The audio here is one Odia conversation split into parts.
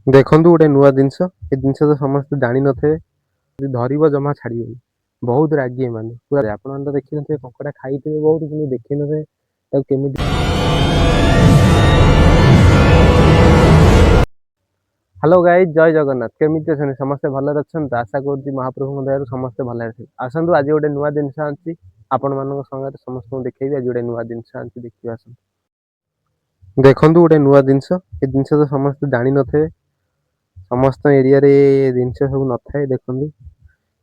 ଦେଖନ୍ତୁ ଗୋଟେ ନୂଆ ଜିନିଷ, ଏ ଜିନିଷ ତ ସମସ୍ତେ ଜାଣିନଥିବେ। ଯଦି ଧରିବ ଜମା ଛାଡ଼ିବନି। ବହୁତ ରାଗି ଏମାନେ। ପୁରା ଆପଣମାନେ ତ ଦେଖିନଥିବେ, କଙ୍କଡ଼ା ଖାଇଥିବେ ବହୁତ କିନ୍ତୁ ଦେଖିନଥିବେ ତାକୁ କେମିତି। ହ୍ୟାଲୋ ଗାଇଜ୍, ଜୟ ଜଗନ୍ନାଥ। କେମିତି ଅଛନ୍ତି? ସମସ୍ତେ ଭଲରେ ଅଛନ୍ତି ତ? ଆଶା କରୁଛି ମହାପ୍ରଭୁଙ୍କ ଦୟାରୁ ସମସ୍ତେ ଭଲରେ ଥିବେ। ଆସନ୍ତୁ ଆଜି ଗୋଟେ ନୂଆ ଜିନିଷ ଆଣିଛି ଆପଣମାନଙ୍କ ସାଙ୍ଗରେ ସମସ୍ତଙ୍କୁ ଦେଖେଇବି। ଆଜି ଗୋଟେ ନୂଆ ଜିନିଷ ଆଣିଛି, ଦେଖିବା ଆସନ୍ତୁ। ଦେଖନ୍ତୁ ଗୋଟେ ନୂଆ ଜିନିଷ, ଏ ଜିନିଷ ତ ସମସ୍ତେ ଜାଣିନଥିବେ। ସମସ୍ତ ଏରିଆରେ ଏ ଜିନିଷ ସବୁ ନଥାଏ। ଦେଖନ୍ତୁ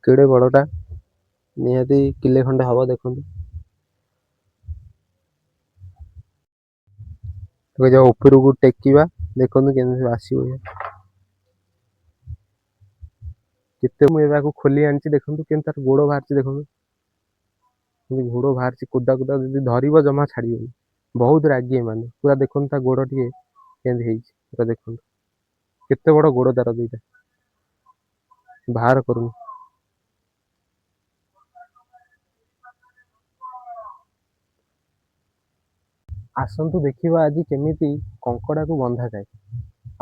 କେଡ଼େ ବଡ଼ଟା, ନିହାତି କିଲେ ଖଣ୍ଡେ ହବ। ଦେଖନ୍ତୁ ତାକୁ ଯାଉ ଉପରକୁ ଟେକିବା, ଦେଖନ୍ତୁ କେମିତି ଆସିବ। କେତେ ମୁଁ ଏହାକୁ ଖୋଲି ଆଣିଛି, ଦେଖନ୍ତୁ କେମିତି ତାର ଗୋଡ଼ ବାହାରିଛି। ଦେଖନ୍ତୁ କେମିତି ଗୋଡ଼ ବାହାରିଛି, କୁଦା କୁଦା। ଯଦି ଧରିବ ଜମା ଛାଡ଼ିବନି। ବହୁତ ରାଗି ଏମାନେ। ପୁରା ଦେଖନ୍ତୁ ତା ଗୋଡ଼ ଟିକେ କେମିତି ହେଇଛି, ପୁରା ଦେଖନ୍ତୁ କେତେ ବଡ଼ ଗୋଡ଼ ତାର ଦିଟା, ବାହାର କରୁନି। ଆସନ୍ତୁ ଦେଖିବା ଆଜି କେମିତି କଙ୍କଡ଼ାକୁ ବନ୍ଧାଯାଏ।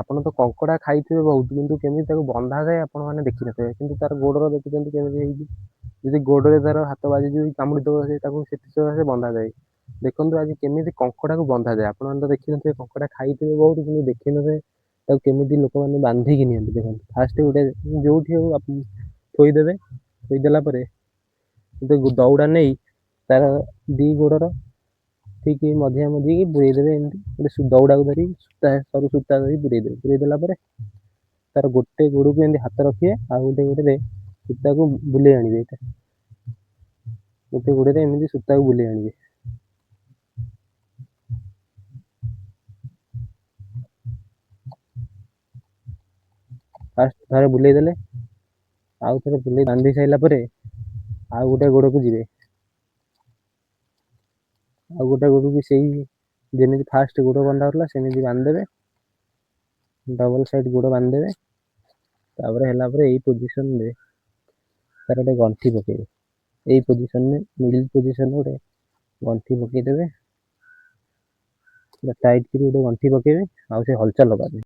ଆପଣ ତ କଙ୍କଡ଼ା ଖାଇଥିବେ ବହୁତ, କିନ୍ତୁ କେମିତି ତାକୁ ବନ୍ଧାଯାଏ ଆପଣମାନେ ଦେଖିନଥିବେ। କିନ୍ତୁ ତାର ଗୋଡ଼ର ଦେଖୁଛନ୍ତି କେମିତି ହେଇଛି। ଯଦି ଗୋଡ଼ରେ ତାର ହାତ ବାଜିଯିବ, କାମୁଡ଼ିଦେବ, ସେ ତାକୁ ସେଠି ସେ ବନ୍ଧାଯାଏ। ଦେଖନ୍ତୁ ଆଜି କେମିତି କଙ୍କଡ଼ାକୁ ବନ୍ଧାଯାଏ। ଆପଣମାନେ ତ ଦେଖିନଥିବେ, କଙ୍କଡ଼ା ଖାଇଥିବେ ବହୁତ କିନ୍ତୁ ଦେଖିନଥିବେ ତାକୁ କେମିତି ଲୋକମାନେ ବାନ୍ଧିକି ନିଅନ୍ତି। ଦେଖନ୍ତୁ ଫାଷ୍ଟ ଗୋଟେ ଯୋଉଠି ହଉ ଥୋଇଦେବେ। ଥୋଇଦେଲା ପରେ ଗୋଟେ ଦଉଡ଼ା ନେଇ ତାର ଦି ଗୋଡ଼ର ଠିକ୍ ମଝିଆ ମଝିକି ବୁଲେଇ ଦେବେ। ଏମିତି ଗୋଟେ ଦଉଡ଼ାକୁ ଧରି ସରୁ ସୂତା ଧରି ବୁଲେଇ ଦେବେ। ବୁଲେଇ ଦେଲା ପରେ ତାର ଗୋଟେ ଗୋଡ଼କୁ ଏମିତି ହାତ ରଖିବେ, ଆଉ ଗୋଟେ ଗୋଡ଼ରେ ସୂତାକୁ ବୁଲେଇ ଆଣିବେ। ଗୋଟେ ଗୋଡ଼ରେ ଏମିତି ସୂତାକୁ ବୁଲେଇ ଆଣିବେ। ଫାଷ୍ଟ ଥରେ ବୁଲେଇ ଦେଲେ, ଆଉ ଥରେ ବୁଲେଇ ବାନ୍ଧି ସାରିଲା ପରେ ଆଉ ଗୋଟେ ଗୋଡ଼କୁ ଯିବେ। ଆଉ ଗୋଟେ ଗୋଡ଼କୁ ସେଇ ଯେମିତି ଫାଷ୍ଟ ଗୋଡ଼ ବନ୍ଧା ହଉଥିଲା ସେମିତି ବାନ୍ଧିଦେବେ। ଡବଲ ସାଇଡ୍ ଗୋଡ଼ ବାନ୍ଧିଦେବେ। ତାପରେ ହେଲା ପରେ ଏଇ ପୋଜିସନରେ ତାର ଗୋଟେ ଗଣ୍ଠି ପକେଇବେ। ଏଇ ପୋଜିସନରେ ମିଡିଲ ପୋଜିସନରେ ଗୋଟେ ଗଣ୍ଠି ପକେଇଦେବେ। ଟାଇଟ୍ କରି ଗୋଟେ ଗଣ୍ଠି ପକେଇବେ, ଆଉ ସେ ହଲଚଲ ହେବାନି।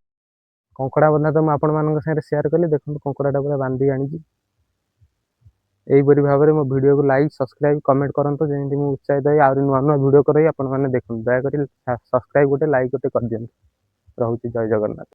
କଙ୍କଡ଼ା ବନ୍ଧା ତ ମୁଁ ଆପଣମାନଙ୍କ ସାଙ୍ଗରେ ସେୟାର କଲି। ଦେଖନ୍ତୁ କଙ୍କଡ଼ାଟା ପୁରା ବାନ୍ଧି ଆଣିଛି। ଏହିପରି ଭାବରେ ମୋ ଭିଡ଼ିଓକୁ ଲାଇକ୍, ସବସ୍କ୍ରାଇବ୍, କମେଣ୍ଟ କରନ୍ତୁ, ଯେମିତି ମୁଁ ଉତ୍ସାହିତ ହେଇ ଆହୁରି ନୂଆ ନୂଆ ଭିଡ଼ିଓ କରାଇ ଆପଣମାନେ ଦେଖନ୍ତୁ। ଦୟାକରି ସବସ୍କ୍ରାଇବ୍ ଗୋଟେ, ଲାଇକ୍ ଗୋଟେ କରିଦିଅନ୍ତୁ। ରହୁଛି, ଜୟ ଜଗନ୍ନାଥ।